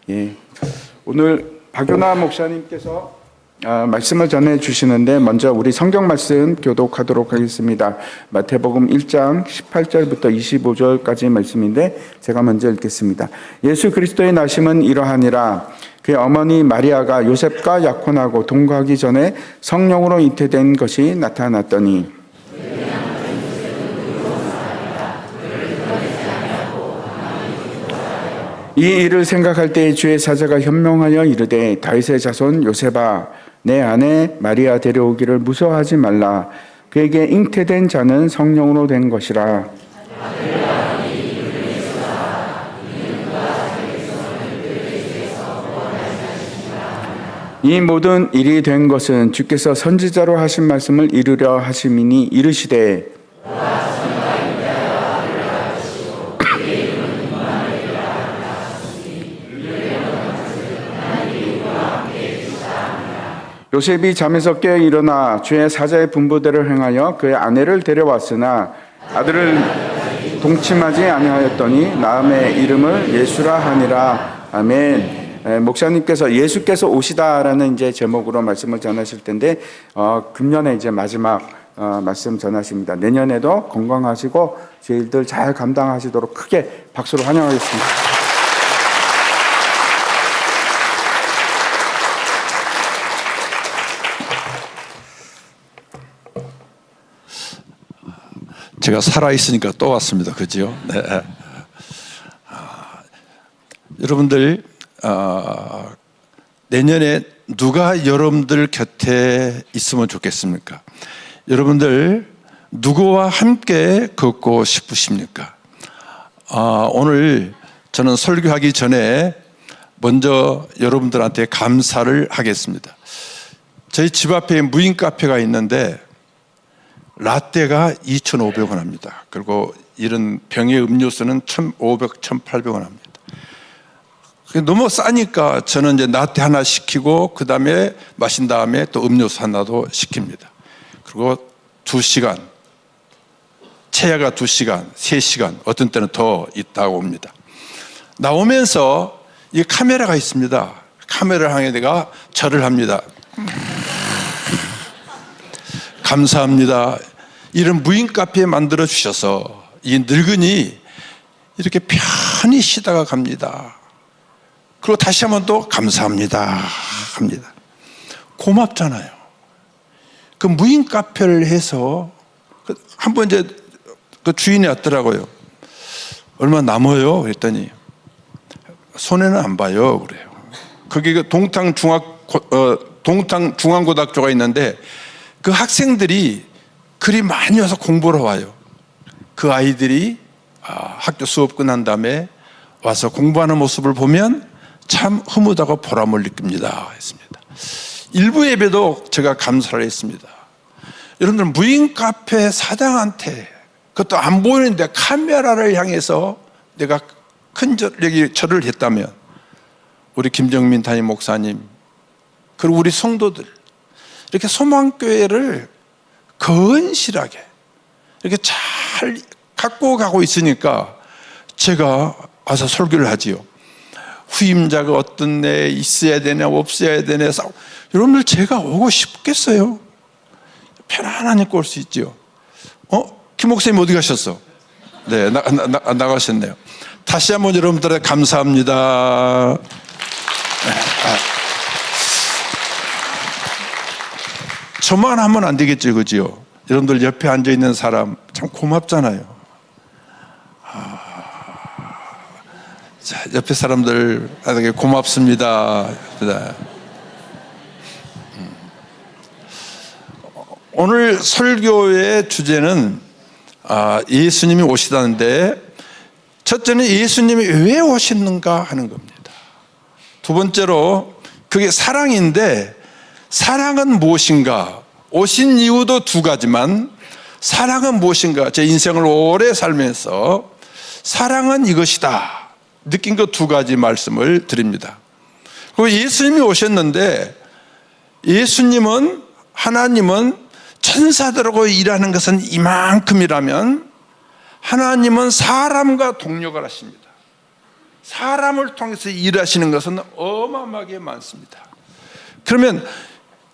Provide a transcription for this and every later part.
예, 오늘 박윤아 목사님께서 말씀을 전해 주시는데 먼저 우리 성경 말씀 교독하도록 하겠습니다. 마태복음 1장 18절부터 25절까지 말씀인데 제가 먼저 읽겠습니다. 예수 그리스도의 나심은 이러하니라. 그의 어머니 마리아가 요셉과 약혼하고 동거하기 전에 성령으로 잉태된 것이 나타났더니 이 일을 생각할 때 주의 사자가 현명하여 이르되 다윗의 자손 요셉아 내 아내 마리아 데려오기를 무서워하지 말라. 그에게 잉태된 자는 성령으로 된 것이라. 이 모든 일이 된 것은 주께서 선지자로 하신 말씀을 이루려 하심이니 이르시되 요셉이 잠에서 깨어 일어나 주의 사자의 분부대로 행하여 그의 아내를 데려왔으나 아들을 동침하지 아니하였더니 낳음의 이름을 예수라 하니라. 아멘. 목사님께서 예수께서 오시다라는 이제 제목으로 말씀을 전하실 텐데 금년에 이제 마지막 말씀 전하십니다. 내년에도 건강하시고 제 일들 잘 감당하시도록 크게 박수로 환영하겠습니다. 제가 살아있으니까 또 왔습니다. 그죠? 네. 여러분들, 내년에 누가 여러분들 곁에 있으면 좋겠습니까? 여러분들, 누구와 함께 걷고 싶으십니까? 오늘 저는 설교하기 전에 먼저 여러분들한테 감사를 하겠습니다. 저희 집 앞에 무인 카페가 있는데 라떼가 2,500원 합니다. 그리고 이런 병의 음료수는 1,500, 1,800원 합니다. 너무 싸니까 저는 이제 라떼 하나 시키고 그 다음에 마신 다음에 또 음료수 하나도 시킵니다. 그리고 2시간, 체야가 2시간, 3시간, 어떤 때는 더 있다고 옵니다. 나오면서 이 카메라가 있습니다. 카메라를 향해 내가 절을 합니다. 감사합니다. 이런 무인 카페 만들어 주셔서 이 늙은이 이렇게 편히 쉬다가 갑니다. 그리고 다시 한번 또 감사합니다 합니다. 고맙잖아요. 그 무인 카페를 해서 한번 이제 그 주인이 왔더라고요. 얼마 남아요? 그랬더니 손해는 안 봐요. 그래요. 거기 그 동탕 중앙고등학교가 있는데 그 학생들이 글이 많이 와서 공부하러 와요. 그 아이들이 학교 수업 끝난 다음에 와서 공부하는 모습을 보면 참 흐뭇하고 보람을 느낍니다 했습니다. 일부 예배도 제가 감사를 했습니다. 여러분들 무인 카페 사장한테 그것도 안 보이는데 카메라를 향해서 내가 큰 절을 했다면 우리 김정민 담임 목사님 그리고 우리 성도들 이렇게 소망교회를 건실하게 이렇게 잘 갖고 가고 있으니까 제가 와서 설교를 하지요. 후임자가 어떤 애 있어야 되냐 없어야 되냐 여러분들 제가 오고 싶겠어요? 편안하니까 올 수 있죠. 김 목사님 어디 가셨어? 네, 나가셨네요. 다시 한번 여러분들의 감사합니다. 저만 하면 안 되겠죠, 그죠? 여러분들 옆에 앉아 있는 사람 참 고맙잖아요. 자, 옆에 사람들 되게 고맙습니다. 오늘 설교의 주제는 예수님이 오시다는데 첫째는 예수님이 왜 오셨는가 하는 겁니다. 두 번째로 그게 사랑인데 사랑은 무엇인가? 오신 이유도 두 가지만 사랑은 무엇인가? 제 인생을 오래 살면서 사랑은 이것이다 느낀 것 두 가지 말씀을 드립니다. 그리고 예수님이 오셨는데 예수님은 하나님은 천사들하고 일하는 것은 이만큼이라면 하나님은 사람과 동력을 하십니다. 사람을 통해서 일하시는 것은 어마어마하게 많습니다. 그러면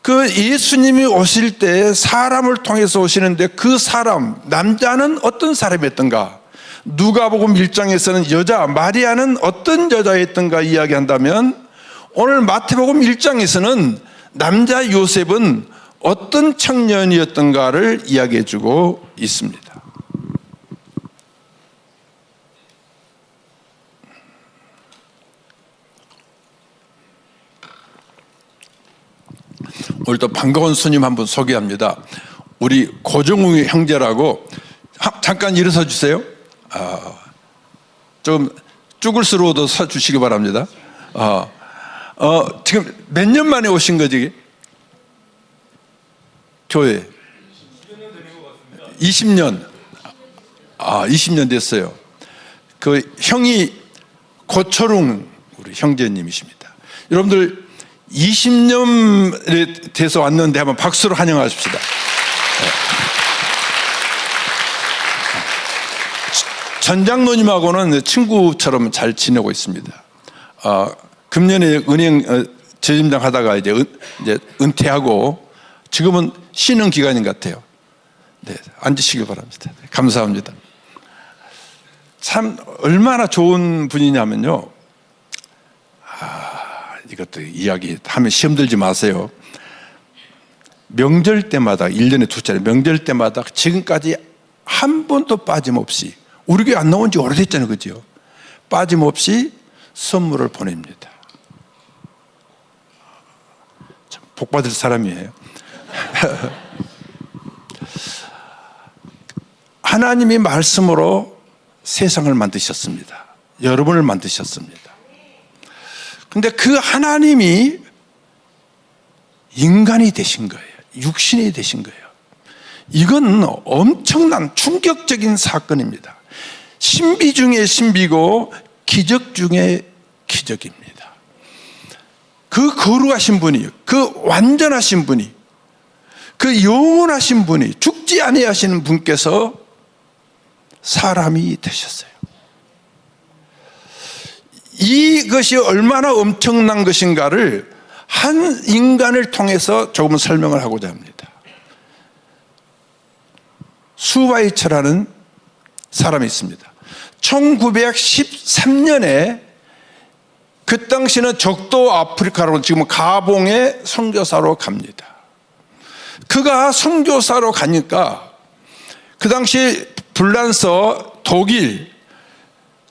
그 예수님이 오실 때 사람을 통해서 오시는데 그 사람, 남자는 어떤 사람이었던가? 누가복음 1장에서는 여자 마리아는 어떤 여자였던가 이야기한다면, 오늘 마태복음 1장에서는 남자 요셉은 어떤 청년이었던가를 이야기해 주고 있습니다. 오늘도 반가운 손님 한 분 소개합니다. 우리 고정우 형제라고. 잠깐 일어서 주세요. 좀 쭈글스러워도 서 주시기 바랍니다. 지금 몇 년 만에 오신 거지? 교회 20년. 20년 됐어요. 그 형이 고철웅 우리 형제님이십니다. 여러분들 20년에 돼서 왔는데 한번 박수로 환영하십시다. 전장로님하고는 친구처럼 잘 지내고 있습니다. 금년에 은행 재직장 하다가 이제 은퇴하고 지금은 쉬는 기간인 것 같아요. 네, 앉으시기 바랍니다. 감사합니다. 참 얼마나 좋은 분이냐면요. 이것도 이야기하면 시험 들지 마세요. 명절 때마다 1년에 2차례 명절 때마다 지금까지 한 번도 빠짐없이, 우리 교회 안 나온 지 오래됐잖아요, 그죠? 빠짐없이 선물을 보냅니다. 참 복받을 사람이에요. 하나님이 말씀으로 세상을 만드셨습니다. 여러분을 만드셨습니다. 근데 그 하나님이 인간이 되신 거예요. 육신이 되신 거예요. 이건 엄청난 충격적인 사건입니다. 신비 중에 신비고 기적 중에 기적입니다. 그 거룩하신 분이, 그 완전하신 분이, 그 영원하신 분이, 죽지 아니하시는 분께서 사람이 되셨어요. 이것이 얼마나 엄청난 것인가를 한 인간을 통해서 조금 설명을 하고자 합니다. 수바이처라는 사람이 있습니다. 1913년에 그 당시는 적도 아프리카로 지금 가봉에 선교사로 갑니다. 그가 선교사로 가니까 그 당시 불란서 독일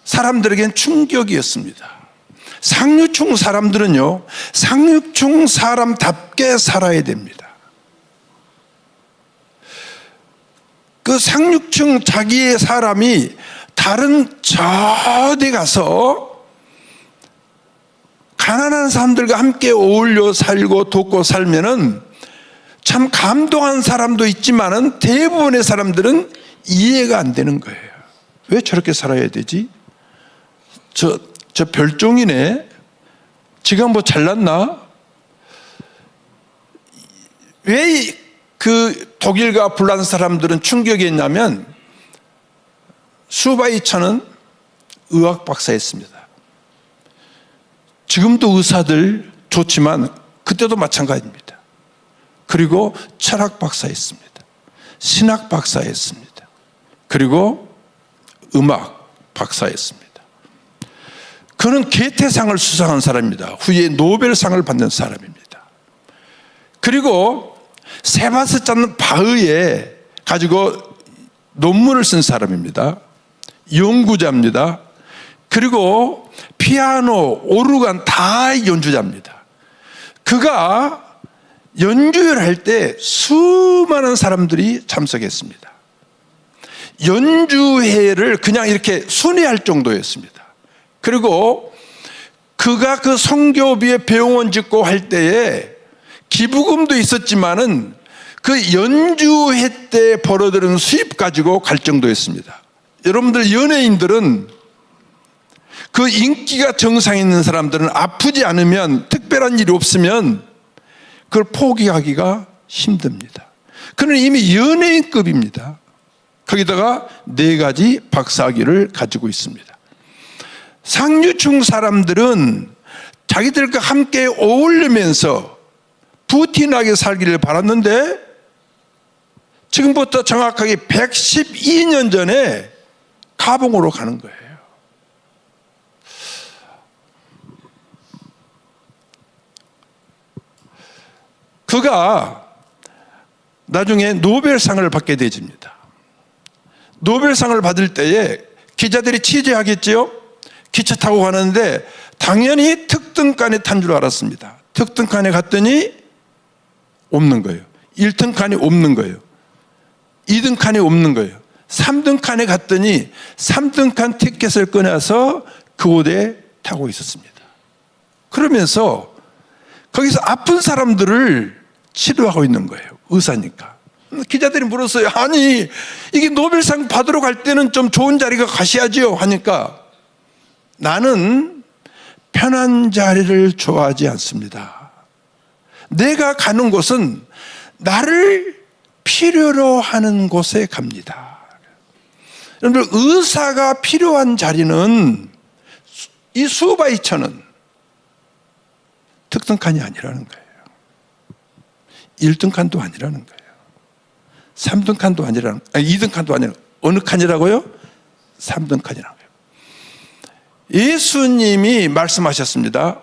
사람들에겐 충격이었습니다. 상류층 사람들은요, 상류층 사람답게 살아야 됩니다. 그 상류층 자기의 사람이 다른 저대 가서 가난한 사람들과 함께 어울려 살고 돕고 살면은 참 감동한 사람도 있지만은 대부분의 사람들은 이해가 안 되는 거예요. 왜 저렇게 살아야 되지? 저 별종이네. 지금 뭐 잘났나? 왜 그 독일과 불란서 사람들은 충격이 있냐면, 수바이처는 의학 박사였습니다. 지금도 의사들 좋지만 그때도 마찬가지입니다. 그리고 철학 박사였습니다. 신학 박사였습니다. 그리고 음악 박사였습니다. 그는 게테상을 수상한 사람입니다. 후에 노벨상을 받는 사람입니다. 그리고 세바스찬 바흐에 가지고 논문을 쓴 사람입니다. 연구자입니다. 그리고 피아노, 오르간 다 연주자입니다. 그가 연주를 할 때 수많은 사람들이 참석했습니다. 연주회를 그냥 이렇게 순회할 정도였습니다. 그리고 그가 그 선교비에 병원 짓고 할 때에 기부금도 있었지만은 그 연주회 때 벌어들은 수입 가지고 갈 정도였습니다. 여러분들 연예인들은 그 인기가 정상에 있는 사람들은 아프지 않으면, 특별한 일이 없으면 그걸 포기하기가 힘듭니다. 그는 이미 연예인급입니다. 거기다가 4가지 박사학위를 가지고 있습니다. 상류층 사람들은 자기들과 함께 어울리면서 부티나게 살기를 바랐는데 지금부터 정확하게 112년 전에 가봉으로 가는 거예요. 그가 나중에 노벨상을 받게 되집니다. 노벨상을 받을 때에 기자들이 취재하겠지요. 기차 타고 가는데 당연히 특등칸에 탄 줄 알았습니다. 특등칸에 갔더니 없는 거예요. 1등 칸이 없는 거예요. 2등 칸이 없는 거예요. 3등 칸에 갔더니 3등 칸 티켓을 꺼내서 그 옷에 타고 있었습니다. 그러면서 거기서 아픈 사람들을 치료하고 있는 거예요. 의사니까. 기자들이 물었어요. 아니, 이게 노벨상 받으러 갈 때는 좀 좋은 자리가 가셔야지요 하니까 나는 편한 자리를 좋아하지 않습니다. 내가 가는 곳은 나를 필요로 하는 곳에 갑니다. 여러분들, 의사가 필요한 자리는 이 수바이처는 특등칸이 아니라는 거예요. 1등칸도 아니라는 거예요. 3등칸도 아니라는, 2등칸도 아니라 어느 칸이라고요? 3등칸이라는 거예요. 예수님이 말씀하셨습니다.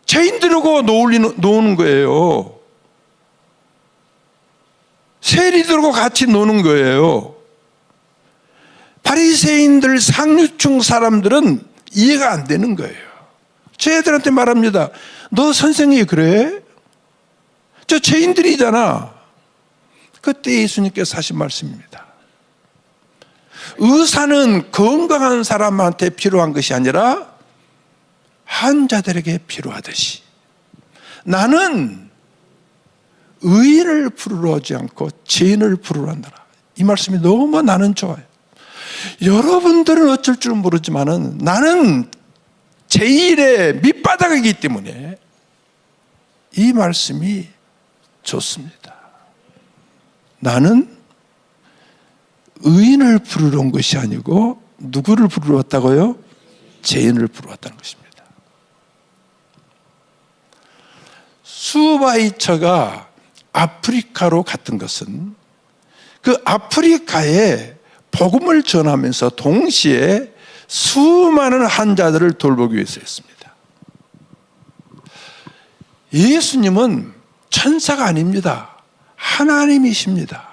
죄인들하고 노는 거예요. 세리들하고 같이 노는 거예요. 바리새인들 상류층 사람들은 이해가 안 되는 거예요. 쟤들한테 말합니다. 너 선생이 그래? 저 죄인들이잖아. 그때 예수님께서 하신 말씀입니다. 의사는 건강한 사람한테 필요한 것이 아니라 환자들에게 필요하듯이 나는 의인을 부르러 오지 않고 죄인을 부르러 한다. 이 말씀이 너무 나는 좋아요. 여러분들은 어쩔 줄 모르지만은 나는 죄인의 밑바닥이기 때문에 이 말씀이 좋습니다. 나는 의인을 부르러 온 것이 아니고 누구를 부르러 왔다고요? 죄인을 부르러 왔다는 것입니다. 수바이처가 아프리카로 갔던 것은 그 아프리카에 복음을 전하면서 동시에 수많은 환자들을 돌보기 위해서였습니다. 예수님은 천사가 아닙니다. 하나님이십니다.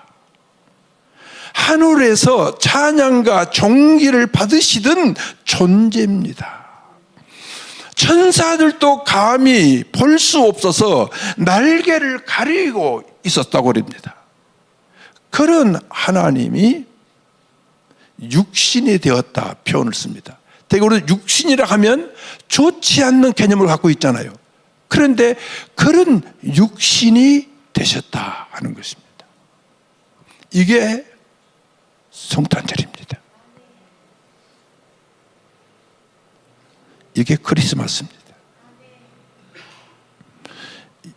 하늘에서 찬양과 존귀를 받으시던 존재입니다. 천사들도 감히 볼 수 없어서 날개를 가리고 있었다고 합니다. 그런 하나님이 육신이 되었다 표현을 씁니다. 대개로 육신이라 하면 좋지 않는 개념을 갖고 있잖아요. 그런데 그런 육신이 되셨다 하는 것입니다. 이게 성탄절입니다. 이게 크리스마스입니다.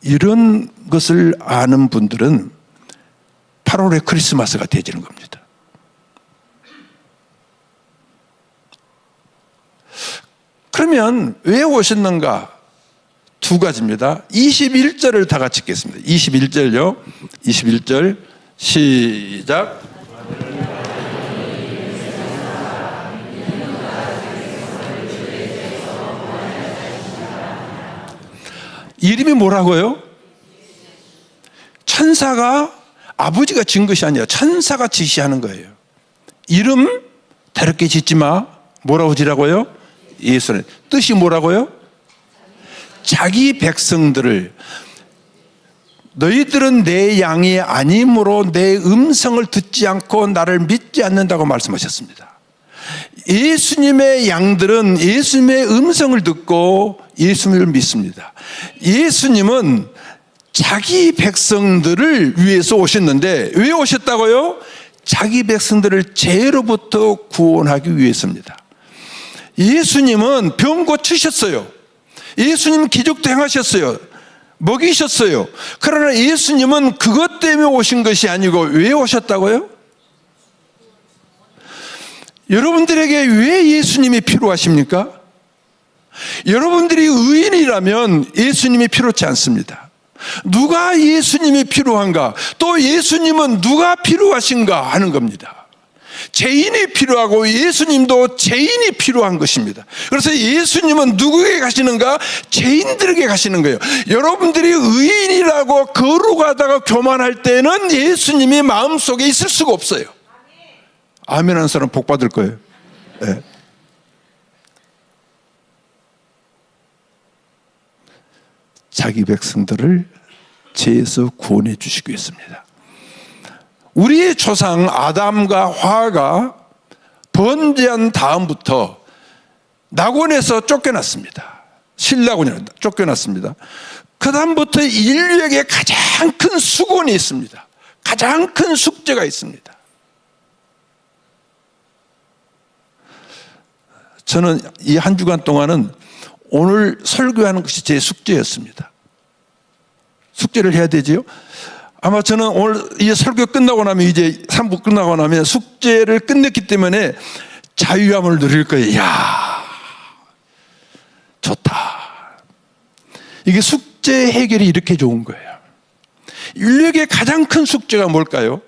이런 것을 아는 분들은 8월에 크리스마스가 되지는 겁니다. 그러면 왜 오셨는가? 두 가지입니다. 21절을 다 같이 읽겠습니다. 21절요. 21절 시작. 이름이 뭐라고요? 천사가, 아버지가 진 것이 아니라 천사가 지시하는 거예요. 이름 다르게 짓지 마. 뭐라고 지라고요? 예수는. 뜻이 뭐라고요? 자기 백성들을, 너희들은 내 양이 아니므로 내 음성을 듣지 않고 나를 믿지 않는다고 말씀하셨습니다. 예수님의 양들은 예수님의 음성을 듣고 예수님을 믿습니다. 예수님은 자기 백성들을 위해서 오셨는데 왜 오셨다고요? 자기 백성들을 죄로부터 구원하기 위해서입니다. 예수님은 병 고치셨어요. 예수님은 기적도 행하셨어요. 먹이셨어요. 그러나 예수님은 그것 때문에 오신 것이 아니고 왜 오셨다고요? 여러분들에게 왜 예수님이 필요하십니까? 여러분들이 의인이라면 예수님이 필요치 않습니다. 누가 예수님이 필요한가? 또 예수님은 누가 필요하신가 하는 겁니다. 죄인이 필요하고 예수님도 죄인이 필요한 것입니다. 그래서 예수님은 누구에게 가시는가? 죄인들에게 가시는 거예요. 여러분들이 의인이라고 거룩하다가 교만할 때는 예수님이 마음속에 있을 수가 없어요. 아멘 하는 사람 복 받을 거예요. 네. 자기 백성들을 죄에서 구원해 주시기 위해서입니다. 우리의 조상 아담과 하와가 번제한 다음부터 낙원에서 쫓겨났습니다. 신낙원에 쫓겨났습니다. 그 다음부터 인류에게 가장 큰 수곤이 있습니다. 가장 큰 숙제가 있습니다. 저는 이 한 주간 동안은 오늘 설교하는 것이 제 숙제였습니다. 숙제를 해야 되지요. 아마 저는 오늘 이 설교 끝나고 나면 이제 3부 끝나고 나면 숙제를 끝냈기 때문에 자유함을 누릴 거예요. 이야, 좋다. 이게 숙제 해결이 이렇게 좋은 거예요. 인류에게 가장 큰 숙제가 뭘까요?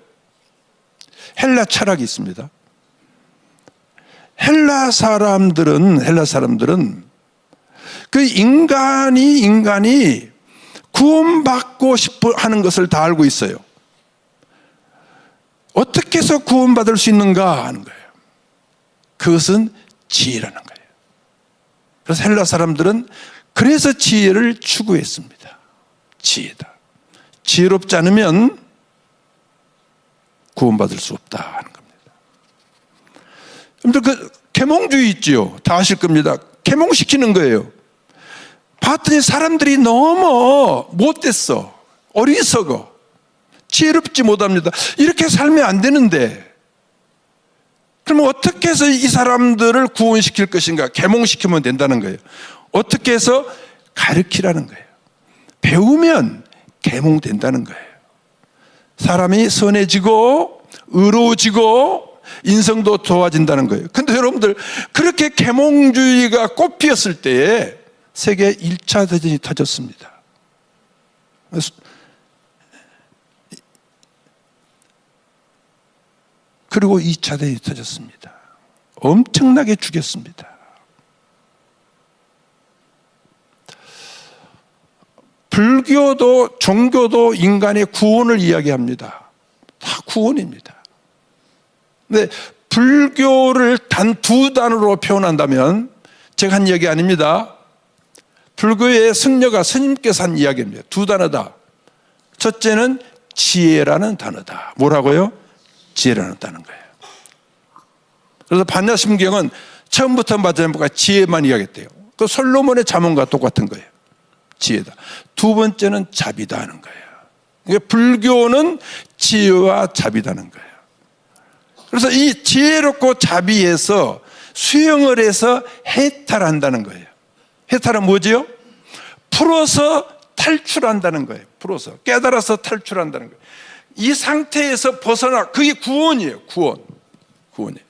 헬라 철학이 있습니다. 헬라 사람들은 그 인간이 구원받고 싶어 하는 것을 다 알고 있어요. 어떻게 해서 구원받을 수 있는가 하는 거예요. 그것은 지혜라는 거예요. 그래서 헬라 사람들은 그래서 지혜를 추구했습니다. 지혜다. 지혜롭지 않으면 구원받을 수 없다 하는 겁니다. 여러분들 그 계몽주의 있지요. 다 아실 겁니다. 계몽시키는 거예요. 봤더니 사람들이 너무 못됐어. 어리석어. 지혜롭지 못합니다. 이렇게 살면 안 되는데 그러면 어떻게 해서 이 사람들을 구원시킬 것인가? 계몽시키면 된다는 거예요. 어떻게 해서? 가르치라는 거예요. 배우면 계몽된다는 거예요. 사람이 선해지고 의로워지고 인성도 좋아진다는 거예요. 근데 여러분들 그렇게 계몽주의가 꽃피었을 때에 세계 1차 대전이 터졌습니다. 그리고 2차 대전이 터졌습니다. 엄청나게 죽였습니다. 불교도 종교도 인간의 구원을 이야기합니다. 다 구원입니다. 근데 불교를 단 두 단어로 표현한다면 제가 한 이야기 아닙니다. 불교의 승려가 스님께서 한 이야기입니다. 두 단어다. 첫째는 지혜라는 단어다. 뭐라고요? 지혜라는 단어인 거예요. 그래서 반야심경은 처음부터 마지막까지 지혜만 이야기했대요. 그 솔로몬의 잠언과 똑같은 거예요. 지혜다. 두 번째는 자비다 하는 거예요. 그러니까 불교는 지혜와 자비다는 거예요. 그래서 이 지혜롭고 자비에서 수용을 해서 해탈한다는 거예요. 해탈은 뭐지요? 풀어서 탈출한다는 거예요. 풀어서 깨달아서 탈출한다는 거예요. 이 상태에서 벗어나, 그게 구원이에요. 구원이에요.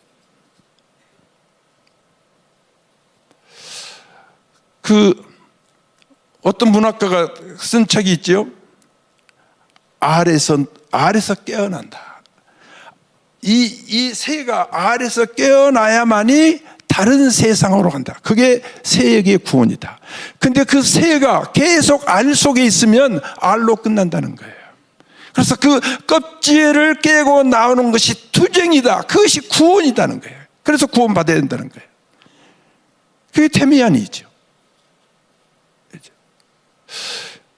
어떤 문학가가 쓴 책이 있죠. 알에서 깨어난다. 이 새가 알에서 깨어나야만이 다른 세상으로 간다. 그게 새에게 구원이다. 근데 그 새가 계속 알 속에 있으면 알로 끝난다는 거예요. 그래서 그 껍질을 깨고 나오는 것이 투쟁이다. 그것이 구원이다는 거예요. 그래서 구원받아야 된다는 거예요. 그게 테미안이죠.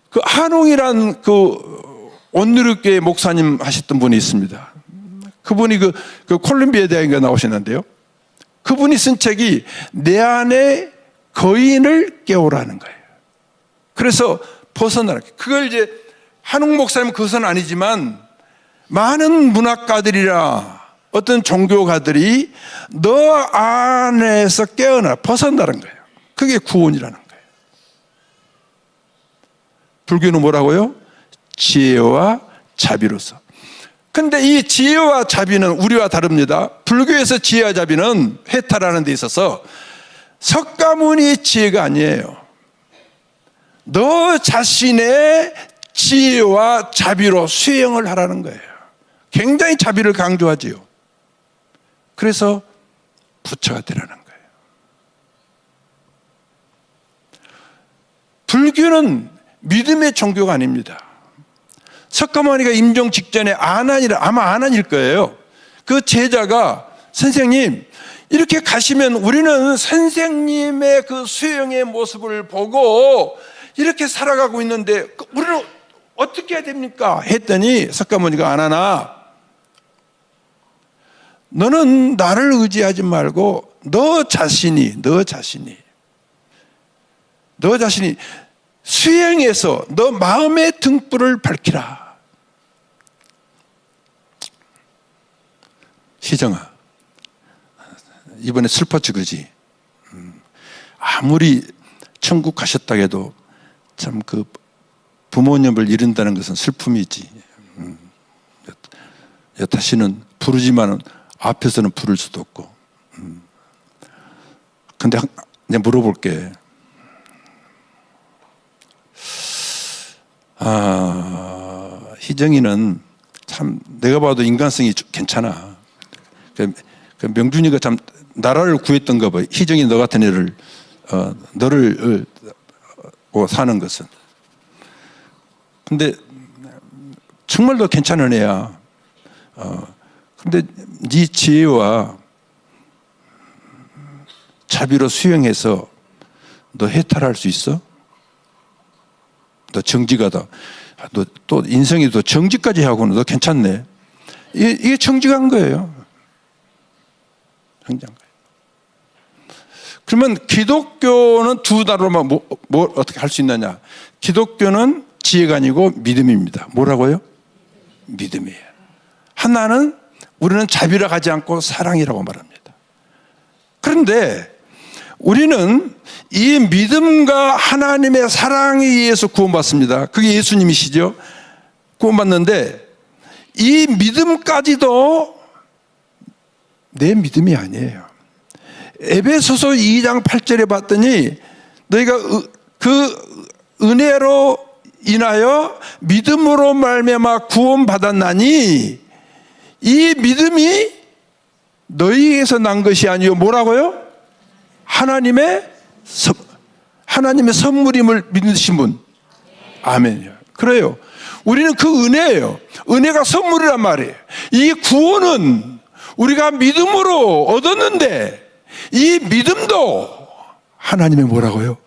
그 한홍이란 그 온누리교회 목사님 하셨던 분이 있습니다. 그분이 그 콜ум비아 대학에 나오셨는데요. 그분이 쓴 책이 내 안에 거인을 깨우라는 거예요. 그래서 벗어나라. 그걸 이제 한홍 목사님 그것은 아니지만 많은 문학가들이나 어떤 종교가들이 너 안에서 깨어나 벗어나는 거예요. 그게 구원이라는 거예요. 불교는 뭐라고요? 지혜와 자비로서. 근데 이 지혜와 자비는 우리와 다릅니다. 불교에서 지혜와 자비는 해탈하는 데 있어서 석가모니의 지혜가 아니에요. 너 자신의 지혜와 자비로 수행을 하라는 거예요. 굉장히 자비를 강조하지요. 그래서 부처가 되라는 거예요. 불교는 믿음의 종교가 아닙니다. 석가모니가 임종 직전에 아마 아난일 거예요. 그 제자가 선생님 이렇게 가시면 우리는 선생님의 그 수행의 모습을 보고 이렇게 살아가고 있는데 우리는 어떻게 해야 됩니까? 했더니 석가모니가 아나나 너는 나를 의지하지 말고 너 자신이 수행해서 너 마음의 등불을 밝히라. 희정아, 이번에 슬펐지, 그지? 아무리 천국 가셨다 해도 참 그 부모님을 잃는다는 것은 슬픔이지. 다시는 부르지만은 앞에서는 부를 수도 없고. 근데 내가 물어볼게. 희정이는 참 내가 봐도 인간성이 괜찮아. 그 명준이가 참 나라를 구했던가 봐. 희정이 너 같은 애를 너를 사는 것은. 근데 정말 너 괜찮은 애야. 근데 네 지혜와 자비로 수행해서 너 해탈할 수 있어? 너 정직하다. 너 또 인성이 또 정직까지 하고는 너 괜찮네. 이게 정직한 거예요. 정직한 거예요. 그러면 기독교는 두 단어로만 뭐 어떻게 할 수 있느냐? 기독교는 지혜가 아니고 믿음입니다. 뭐라고요? 믿음이에요. 하나는 우리는 자비라 하지 않고 사랑이라고 말합니다. 그런데 우리는 이 믿음과 하나님의 사랑에 의해서 구원받습니다. 그게 예수님이시죠. 구원받는데 이 믿음까지도 내 믿음이 아니에요. 에베소서 2장 8절에 봤더니 너희가 그 은혜로 인하여 믿음으로 말미암아 구원받았나니 이 믿음이 너희에게서 난 것이 아니요 뭐라고요? 하나님의 선물임을 믿으신 분. 아멘이요. 그래요. 우리는 그 은혜예요. 은혜가 선물이란 말이에요. 이 구원은 우리가 믿음으로 얻었는데 이 믿음도 하나님의 뭐라고요?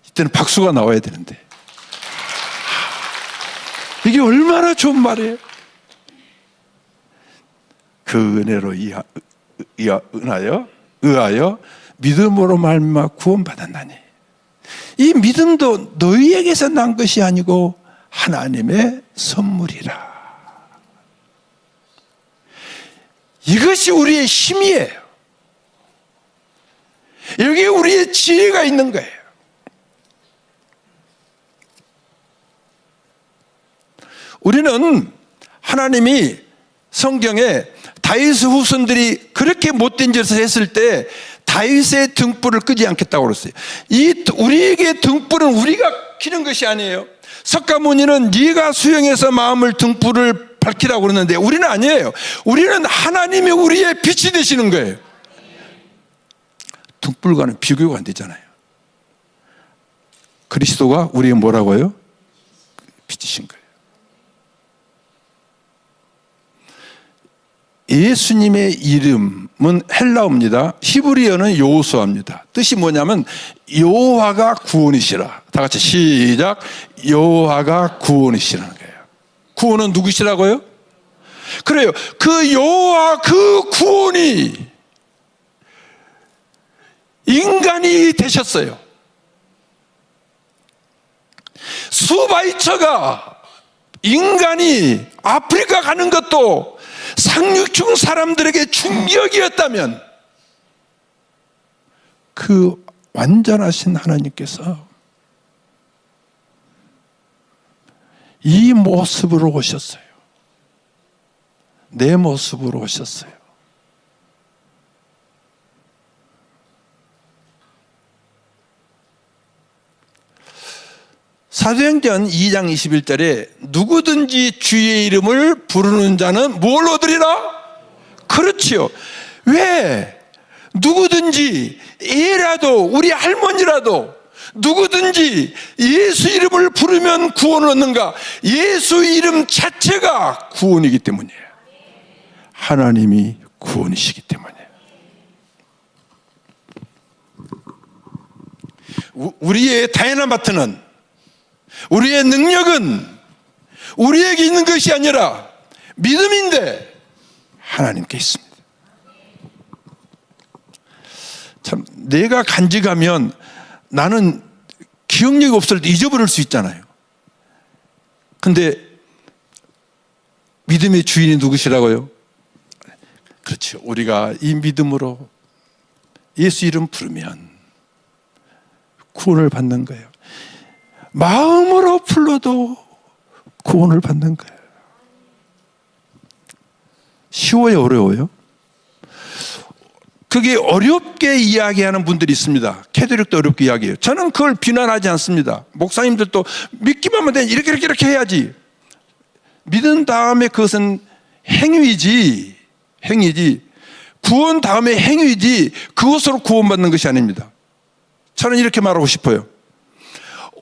이때는 박수가 나와야 되는데 이게 얼마나 좋은 말이에요. 그 은혜로 의하여 믿음으로 말미암아 구원받았나니 이 믿음도 너희에게서 난 것이 아니고 하나님의 선물이라. 이것이 우리의 힘이에요. 여기에 우리의 지혜가 있는 거예요. 우리는 하나님이 성경에 다윗의 후손들이 그렇게 못된 짓을 했을 때 다윗의 등불을 끄지 않겠다고 그랬어요. 우리에게 등불은 우리가 켜는 것이 아니에요. 석가모니는 네가 수행해서 마음을 등불을 밝히라고 그러는데 우리는 아니에요. 우리는 하나님이 우리의 빛이 되시는 거예요. 등불과는 비교가 안 되잖아요. 그리스도가 우리의 뭐라고요? 빛이신 거예요. 예수님의 이름은 헬라어입니다. 히브리어는 여호수아입니다. 뜻이 뭐냐면 여호와가 구원이시라. 다 같이 시작. 여호와가 구원이시라는 거예요. 구원은 누구시라고요? 그래요. 그 여호와 그 구원이 인간이 되셨어요. 수바이처가 인간이 아프리카 가는 것도 상류층 사람들에게 충격이었다면 그 완전하신 하나님께서 이 모습으로 오셨어요. 내 모습으로 오셨어요. 사도행전 2장 21절에 누구든지 주의 이름을 부르는 자는 뭘 얻으리라? 그렇지요. 왜? 누구든지 애라도 우리 할머니라도 누구든지 예수 이름을 부르면 구원을 얻는가? 예수 이름 자체가 구원이기 때문이에요. 하나님이 구원이시기 때문이에요. 우리의 다이너마이트는, 우리의 능력은 우리에게 있는 것이 아니라 믿음인데 하나님께 있습니다. 참, 내가 간직하면 나는 기억력이 없을 때 잊어버릴 수 있잖아요. 근데 믿음의 주인이 누구시라고요? 그렇죠. 우리가 이 믿음으로 예수 이름 부르면 구원을 받는 거예요. 마음으로 불러도 구원을 받는 거예요. 쉬워요, 어려워요? 그게 어렵게 이야기하는 분들이 있습니다. 캐톨릭도 어렵게 이야기해요. 저는 그걸 비난하지 않습니다. 목사님들도 믿기만 하면 돼. 이렇게 해야지. 믿은 다음에 그것은 행위지. 구원 다음에 행위지. 그것으로 구원받는 것이 아닙니다. 저는 이렇게 말하고 싶어요.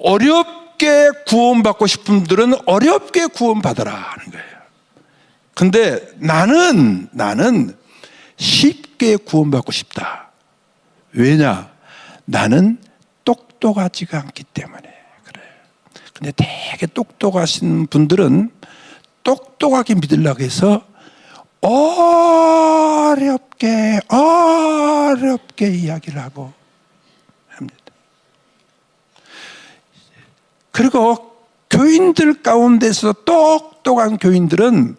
어렵게 구원받고 싶은 분들은 어렵게 구원받아라 하는 거예요. 근데 나는 쉽게 구원받고 싶다. 왜냐? 나는 똑똑하지가 않기 때문에 그래요. 근데 되게 똑똑하신 분들은 똑똑하게 믿으려고 해서 어렵게 이야기를 하고 합니다. 그리고 교인들 가운데서 똑똑한 교인들은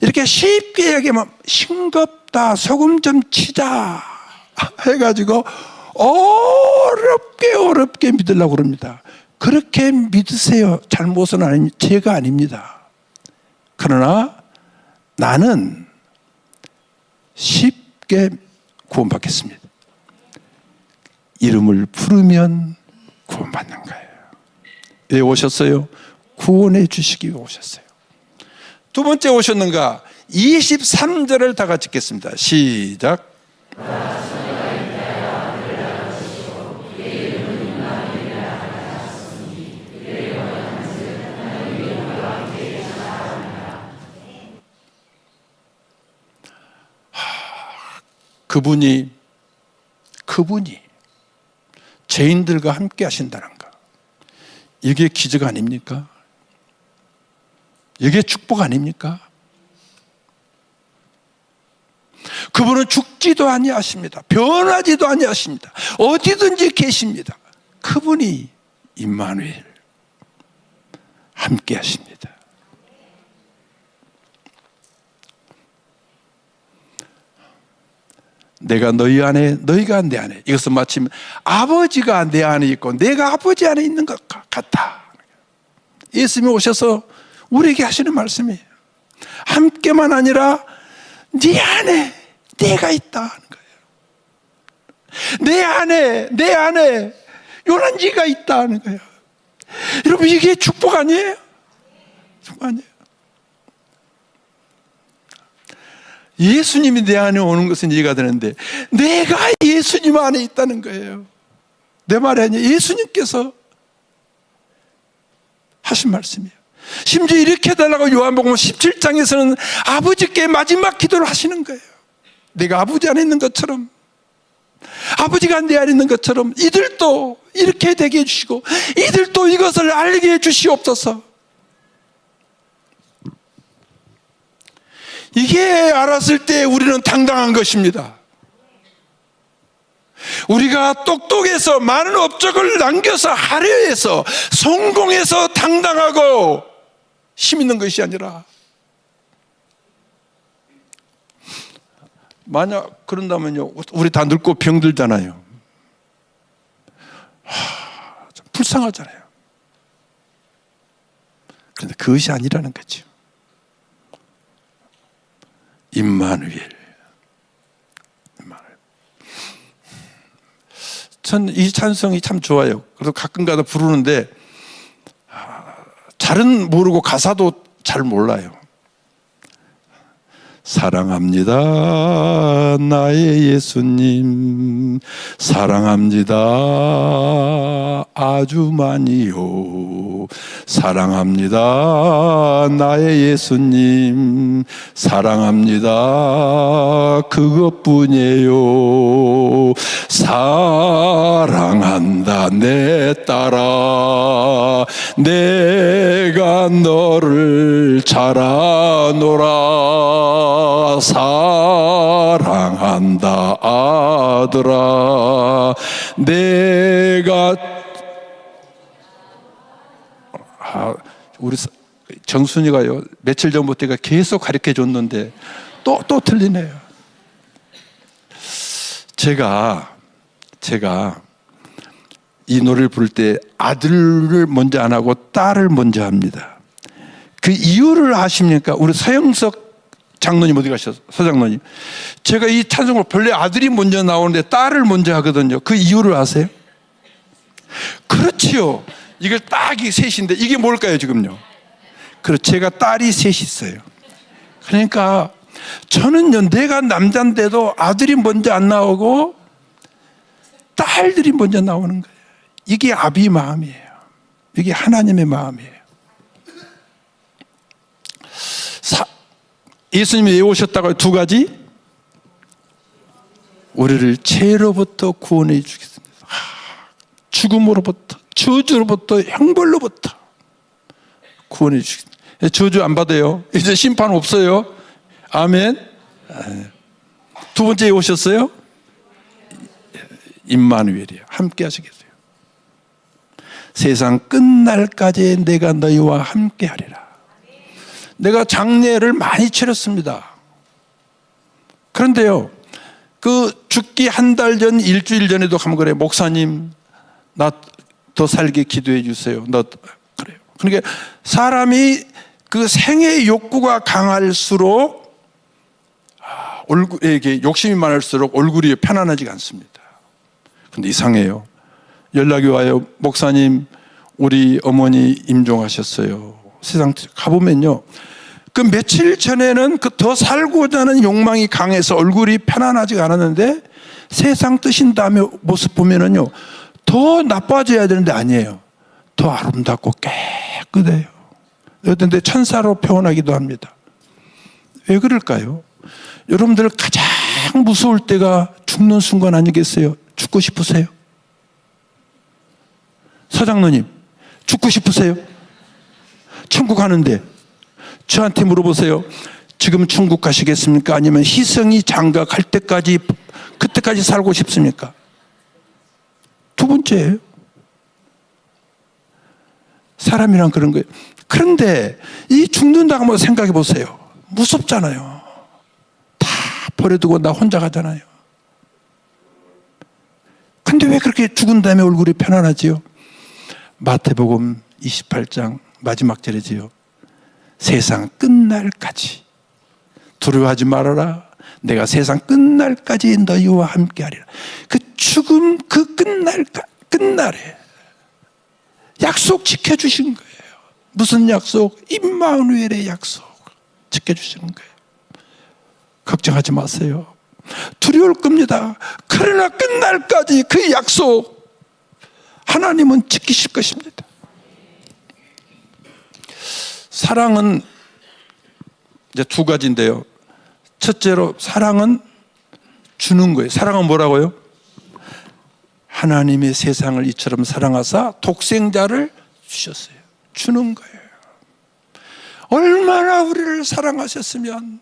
이렇게 쉽게 얘기하면 싱겁다, 소금 좀 치자 해가지고 어렵게 믿으려고 그럽니다. 그렇게 믿으세요. 잘못은 제가 아닙니다. 그러나 나는 쉽게 구원받겠습니다. 이름을 부르면 구원받는 거예요. 왜 오셨어요? 구원해 주시기 위해 오셨어요. 두 번째 오셨는가? 23절을 다 같이 읽겠습니다. 시작. 그분이 죄인들과 함께 하신다는 것. 이게 기적 아닙니까? 이게 축복 아닙니까? 그분은 죽지도 아니하십니다. 변하지도 아니하십니다. 어디든지 계십니다. 그분이 임마누엘 함께 하십니다. 내가 너희 안에, 너희가 내 안에. 이것은 마침 아버지가 내 안에 있고 내가 아버지 안에 있는 것 같다. 예수님이 오셔서 우리에게 하시는 말씀이에요. 함께만 아니라 네 안에 내가 있다는 거예요. 내 안에 요란지가 있다는 거예요. 여러분, 이게 축복 아니에요? 축복 아니에요? 예수님이 내 안에 오는 것은 이해가 되는데 내가 예수님 안에 있다는 거예요. 내 말이 아니에요. 예수님께서 하신 말씀이에요. 심지어 이렇게 해달라고 요한복음 17장에서는 아버지께 마지막 기도를 하시는 거예요. 내가 아버지 안에 있는 것처럼, 아버지가 내 안에 있는 것처럼 이들도 이렇게 되게 해주시고 이들도 이것을 알게 해주시옵소서. 이게 알았을 때 우리는 당당한 것입니다. 우리가 똑똑해서 많은 업적을 남겨서 하려해서 성공해서 당당하고 힘 있는 것이 아니라, 만약 그런다면요, 우리 다 늙고 병들잖아요. 좀 불쌍하잖아요. 그런데 그것이 아니라는 거죠. 임마누엘. 전 이 찬송이 참 좋아요. 그래서 가끔가다 부르는데 잘은 모르고 가사도 잘 몰라요. 사랑합니다 나의 예수님, 사랑합니다 아주 많이요. 사랑합니다 나의 예수님, 사랑합니다 그것뿐이에요. 사랑한다 내 딸아, 내가 너를 잘 아노라. 사랑한다 아들아, 내가 우리 정순이가요 며칠 전부터 계속 가르쳐 줬는데 또 틀리네요. 제가 이 노래를 부를 때 아들을 먼저 안 하고 딸을 먼저 합니다. 그 이유를 아십니까? 우리 서영석 장로님 어디 가셨어? 서장로님. 제가 이 찬송을 본래 아들이 먼저 나오는데 딸을 먼저 하거든요. 그 이유를 아세요? 그렇지요. 이걸 딱 이 셋인데 이게 뭘까요 지금요? 제가 딸이 셋이 있어요. 그러니까 저는요, 내가 남자인데도 아들이 먼저 안 나오고 딸들이 먼저 나오는 거예요. 이게 아비의 마음이에요. 이게 하나님의 마음이에요. 예수님이 왜 오셨다고? 두 가지. 우리를 죄로부터 구원해 주겠습니다. 죽음으로부터, 저주로부터, 형벌로부터 구원해 주겠습니다. 저주 안 받아요. 이제 심판 없어요. 아멘. 두 번째 오셨어요. 임마누엘이에요. 함께 하시겠어요. 세상 끝날까지 내가 너희와 함께 하리라. 내가 장례를 많이 치렀습니다. 그런데요, 그 죽기 한 달 전, 일주일 전에도 가면 그래. 목사님, 나 더 살게 기도해 주세요. 그래요. 그러니까 사람이 그 생의 욕구가 강할수록 얼굴에 욕심이 많을수록 얼굴이 편안하지가 않습니다. 근데 이상해요. 연락이 와요. 목사님, 우리 어머니 임종하셨어요. 세상 가보면요, 그 며칠 전에는 그 더 살고자 하는 욕망이 강해서 얼굴이 편안하지가 않았는데 세상 뜨신 다음에 모습 보면은요, 더 나빠져야 되는데 아니에요. 더 아름답고 깨끗해요. 어떤 데 천사로 표현하기도 합니다. 왜 그럴까요? 여러분들 가장 무서울 때가 죽는 순간 아니겠어요? 죽고 싶으세요? 서장로님, 죽고 싶으세요? 천국 가는데 저한테 물어보세요. 지금 천국 가시겠습니까? 아니면 희성이 장가갈 때까지, 그때까지 살고 싶습니까? 두 번째예요. 사람이란 그런 거예요. 그런데 이 죽는다고 한번 생각해 보세요. 무섭잖아요. 다 버려두고 나 혼자 가잖아요. 근데 왜 그렇게 죽은 다음에 얼굴이 편안하지요? 마태복음 28장 마지막 절이지요. 세상 끝날까지 두려워하지 말아라. 내가 세상 끝날까지 너희와 함께하리라. 그 죽음, 그 끝날에 약속 지켜주신 거예요. 무슨 약속? 임마누엘의 약속 지켜주시는 거예요. 걱정하지 마세요. 두려울 겁니다. 그러나 끝날까지 그 약속 하나님은 지키실 것입니다. 사랑은 이제 두 가지인데요. 첫째로 사랑은 주는 거예요. 사랑은 뭐라고요? 하나님의 세상을 이처럼 사랑하사 독생자를 주셨어요. 주는 거예요. 얼마나 우리를 사랑하셨으면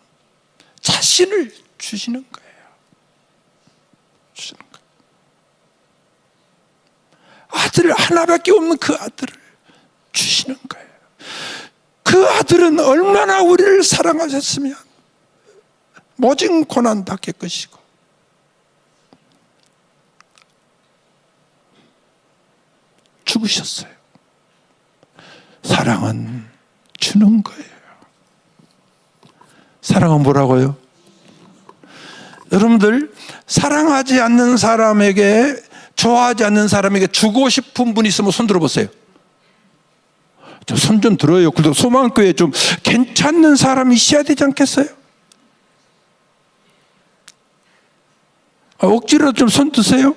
자신을 주시는 거예요. 주시는 거예요. 아들 하나밖에 없는 그 아들을 주시는 거예요. 그 아들은 얼마나 우리를 사랑하셨으면 모진 고난 다 겪으시고 죽으셨어요. 사랑은 주는 거예요. 사랑은 뭐라고요? 여러분들, 사랑하지 않는 사람에게, 좋아하지 않는 사람에게 주고 싶은 분 있으면 손 들어보세요. 손 좀 들어요. 그래도 소망교회 좀 괜찮은 사람이 있어야 되지 않겠어요? 억지로 좀 손 드세요.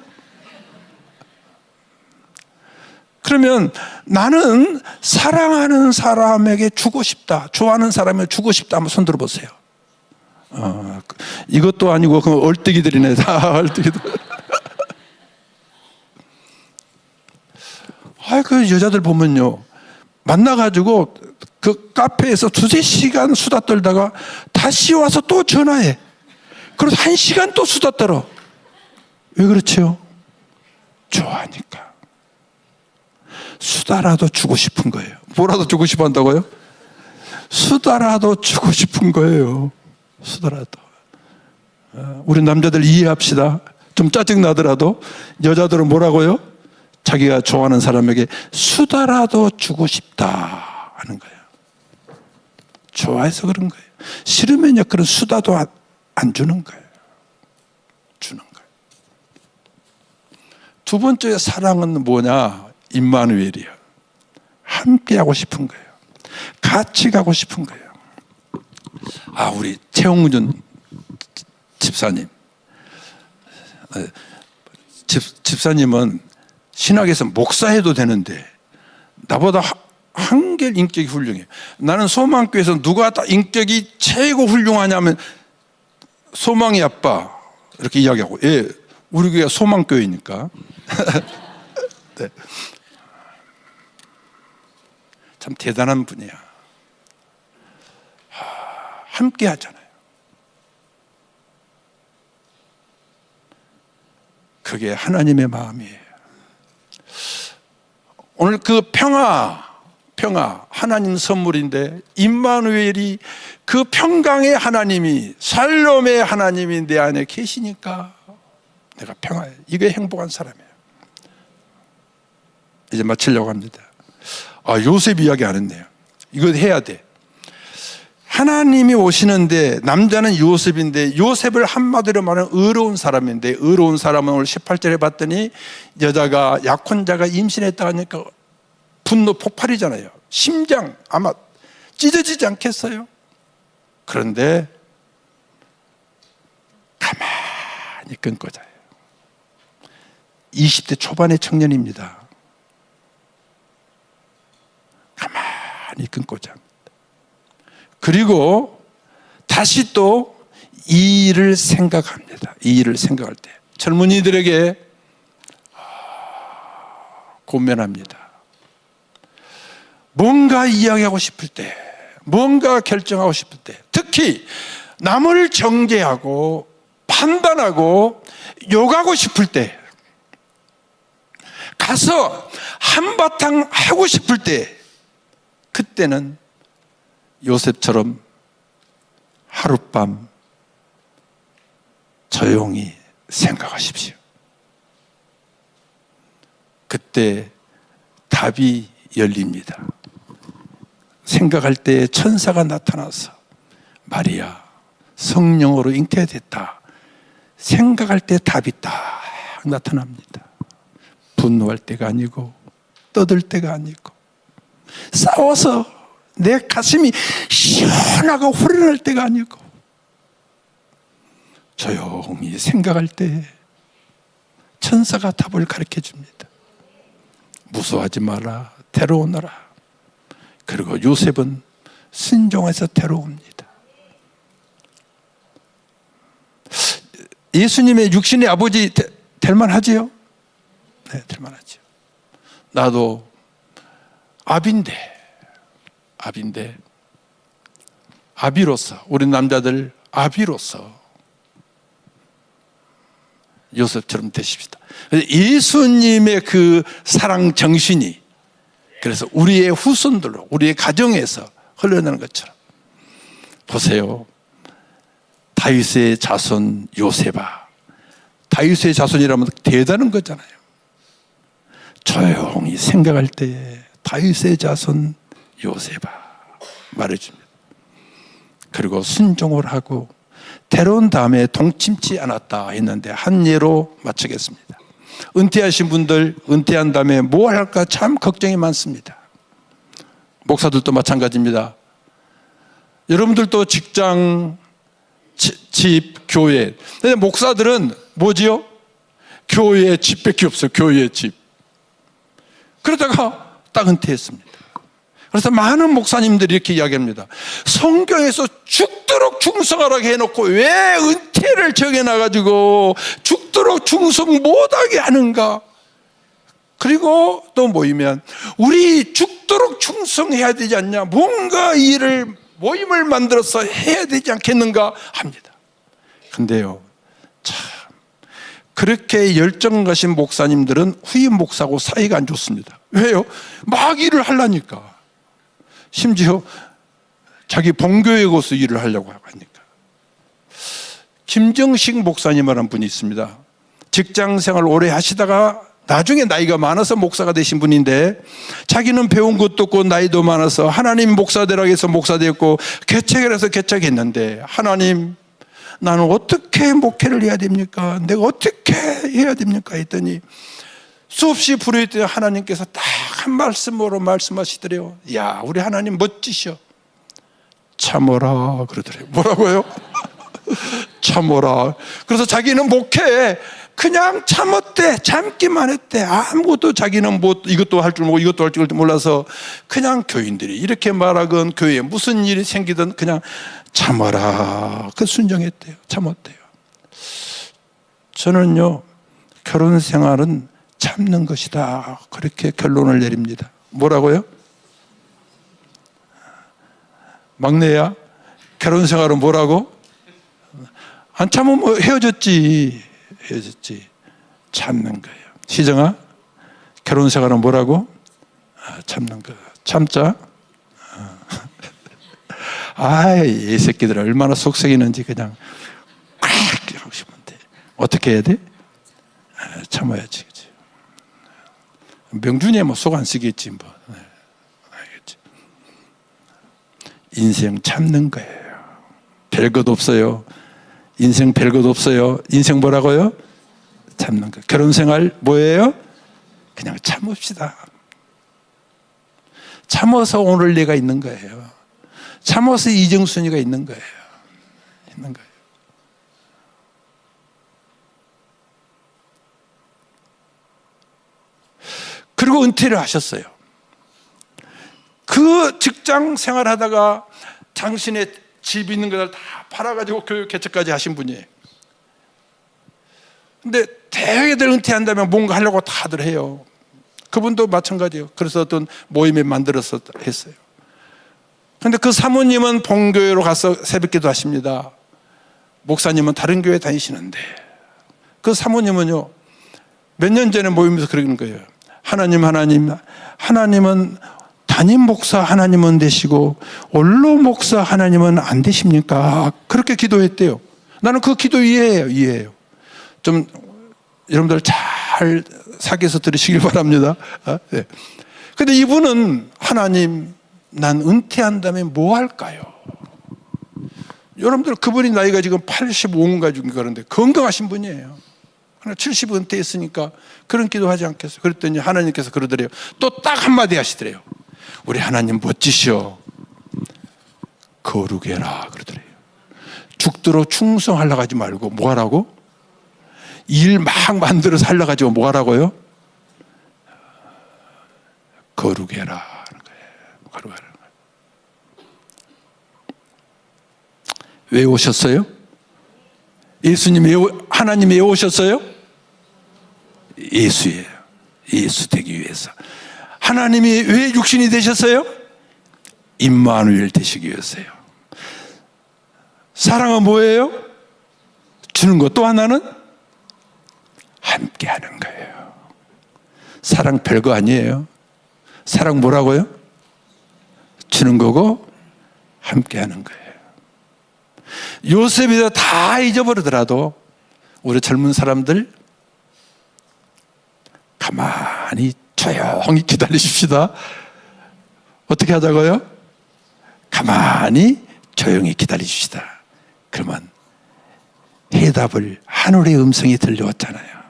그러면 나는 사랑하는 사람에게 주고 싶다, 좋아하는 사람에게 주고 싶다 한번 손 들어보세요. 이것도 아니고 그 얼뜨기들이네. 다 얼뜨기들. 그 여자들 보면요, 만나가지고 그 카페에서 2-3시간 수다 떨다가 다시 와서 또 전화해. 그래서 1시간 또 수다 떨어. 왜 그렇죠? 좋아하니까. 수다라도 주고 싶은 거예요. 뭐라도 주고 싶어 한다고요? 수다라도 주고 싶은 거예요. 수다라도. 우리 남자들 이해합시다. 좀 짜증나더라도 여자들은 뭐라고요? 자기가 좋아하는 사람에게 수다라도 주고 싶다 하는 거예요. 좋아해서 그런 거예요. 싫으면요, 그런 수다도 안 주는 거예요. 주는 거예요. 두 번째 사랑은 뭐냐? 임마누엘이요. 함께 하고 싶은 거예요. 같이 가고 싶은 거예요. 우리 최홍준 집사님. 집사님은 신학에서 목사해도 되는데 나보다 한결 인격이 훌륭해요. 나는 소망교회에서 누가 다 인격이 최고 훌륭하냐면 소망이 아빠 이렇게 이야기하고, 예, 우리 교회가 소망교회니까. 네. 참 대단한 분이야. 함께 하잖아요. 그게 하나님의 마음이에요. 오늘 그 평화 하나님 선물인데, 임마누엘이 그 평강의 하나님이, 샬롬의 하나님이 내 안에 계시니까 내가 평화해. 이게 행복한 사람이에요. 이제 마치려고 합니다. 요셉 이야기 안 했네요. 이거 해야 돼. 하나님이 오시는데, 남자는 요셉인데, 요셉을 한마디로 말하면 의로운 사람인데, 의로운 사람은 오늘 18절에 봤더니 여자가, 약혼자가 임신했다 하니까 분노 폭발이잖아요. 심장 아마 찢어지지 않겠어요? 그런데 가만히 끊고 자요. 20대 초반의 청년입니다. 가만히 끊고 잡니다. 그리고 다시 또 이 일을 생각합니다. 이 일을 생각할 때 젊은이들에게 권면합니다. 뭔가 이야기하고 싶을 때, 뭔가 결정하고 싶을 때, 특히 남을 정죄하고 판단하고 욕하고 싶을 때, 가서 한바탕 하고 싶을 때, 그때는 요셉처럼 하룻밤 조용히 생각하십시오. 그때 답이 열립니다. 생각할 때 천사가 나타나서 마리아, 성령으로 잉태됐다. 생각할 때 답이 딱 나타납니다. 분노할 때가 아니고 떠들 때가 아니고 싸워서 내 가슴이 시원하고 후련할 때가 아니고 조용히 생각할 때 천사가 답을 가르쳐 줍니다. 무서워하지 마라, 데려오너라. 그리고 요셉은 순종해서 데려옵니다. 예수님의 육신의 아버지 될만하지요? 네, 될만하죠. 나도 아비로서, 우리 남자들 아비로서 요셉처럼 되십시다. 예수님의 그 사랑 정신이, 그래서 우리의 후손들로, 우리의 가정에서 흘러나는 것처럼. 보세요. 다윗의 자손 요셉아. 다윗의 자손이라면 대단한 거잖아요. 조용히 생각할 때에 다윗의 자손 요셉아. 말해줍니다. 그리고 순종을 하고 데려온 다음에 동침치 않았다 했는데 한 예로 마치겠습니다. 은퇴하신 분들 은퇴한 다음에 뭐 할까 참 걱정이 많습니다. 목사들도 마찬가지입니다. 여러분들도 직장, 집, 교회. 근데 목사들은 뭐지요? 교회 집밖에 없어요. 교회 집. 그러다가 딱 은퇴했습니다. 그래서 많은 목사님들이 이렇게 이야기합니다. 성경에서 죽도록 충성하라고 해놓고 왜 은퇴를 정해놔가지고 죽도록 충성 못하게 하는가? 그리고 또 모이면 우리 죽도록 충성해야 되지 않냐? 뭔가 일을 모임을 만들어서 해야 되지 않겠는가 합니다. 근데요, 참 그렇게 열정 가신 목사님들은 후임 목사하고 사이가 안 좋습니다. 왜요? 막 일을 하려니까. 심지어 자기 본교회 가서 일을 하려고 하니까. 김정식 목사님이라는 분이 있습니다. 직장 생활 오래 하시다가 나중에 나이가 많아서 목사가 되신 분인데 자기는 배운 것도 없고 나이도 많아서 하나님 목사되라고 해서 목사되었고 개척을 해서 개척했는데 하나님 나는 어떻게 목회를 해야 됩니까? 내가 어떻게 해야 됩니까? 했더니 수없이 부르짖더니 하나님께서 딱 한 말씀으로 말씀하시더래요. 야, 우리 하나님 멋지셔. 참어라 그러더래요. 뭐라고요? 참어라. 그래서 자기는 목회에 그냥 참았대. 참기만 했대. 아무것도 자기는 뭐 이것도 할 줄 모르고 이것도 할 줄 몰라서 그냥 교인들이 이렇게 말하건 교회에 무슨 일이 생기든 그냥 참아라. 그 순종했대요. 참았대요. 저는요, 결혼 생활은 참는 것이다. 그렇게 결론을 내립니다. 뭐라고요? 막내야, 결혼 생활은 뭐라고? 안 참으면 뭐 헤어졌지. 참는 거예요. 시정아, 결혼 생활은 뭐라고? 참는 거. 참자. 이 새끼들 얼마나 속썩이는지 그냥 그렇게 하고 싶은데 어떻게 해야 돼? 참아야지. 그치? 명준이야 뭐 속 안 쓰겠지 뭐. 알겠지? 인생 참는 거예요. 별것 없어요. 인생 별것 없어요. 인생 뭐라고요? 참는 거. 결혼 생활 뭐예요? 그냥 참읍시다. 참어서 오늘 내가 있는 거예요. 참어서 이정순이가 있는 거예요. 있는 거예요. 그리고 은퇴를 하셨어요. 그 직장 생활하다가 당신의 집 있는 것을 다 팔아가지고 교육 개척까지 하신 분이에요. 근데 대회들 은퇴한다면 뭔가 하려고 다들 해요. 그분도 마찬가지예요. 그래서 어떤 모임에 만들어서 했어요. 근데 그 사모님은 본교회로 가서 새벽기도 하십니다. 목사님은 다른 교회 다니시는데 그 사모님은요, 몇 년 전에 모이면서 그러는 거예요. 하나님은 담임 목사 하나님은 되시고 원로 목사 하나님은 안 되십니까? 그렇게 기도했대요. 나는 그 기도 이해해요. 좀 여러분들 잘 사귀어서 들으시길 바랍니다. 네. 근데 이분은 하나님, 난 은퇴한다면 뭐 할까요? 여러분들 그분이 나이가 지금 85인가 중인가 그런데 건강하신 분이에요. 70 은퇴했으니까 그런 기도하지 않겠어요? 그랬더니 하나님께서 그러더래요. 또 딱 한마디 하시더래요. 우리 하나님 멋지셔. 거룩해라 그러더래요. 죽도록 충성하려고 하지 말고 뭐 하라고? 일 막 만들어서 하려고 하지 뭐 하라고요? 거룩해라 하는 거예요. 거룩하라는 거예요. 왜 오셨어요? 예수님 하나님 왜 오셨어요? 예수예요. 예수 되기 위해서. 하나님이 왜 육신이 되셨어요? 임마누엘 되시기 위해서요. 사랑은 뭐예요? 주는 것. 또 하나는 함께 하는 거예요. 사랑 별거 아니에요. 사랑 뭐라고요? 주는 거고 함께 하는 거예요. 요셉이 다 잊어버리더라도 우리 젊은 사람들 가만히 조용히 기다리십시다. 어떻게 하자고요? 가만히 조용히 기다리시다. 그러면 해답을 하늘의 음성이 들려왔잖아요.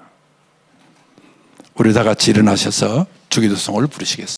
우리 다 같이 일어나셔서 주기도성을 부르시겠습니다.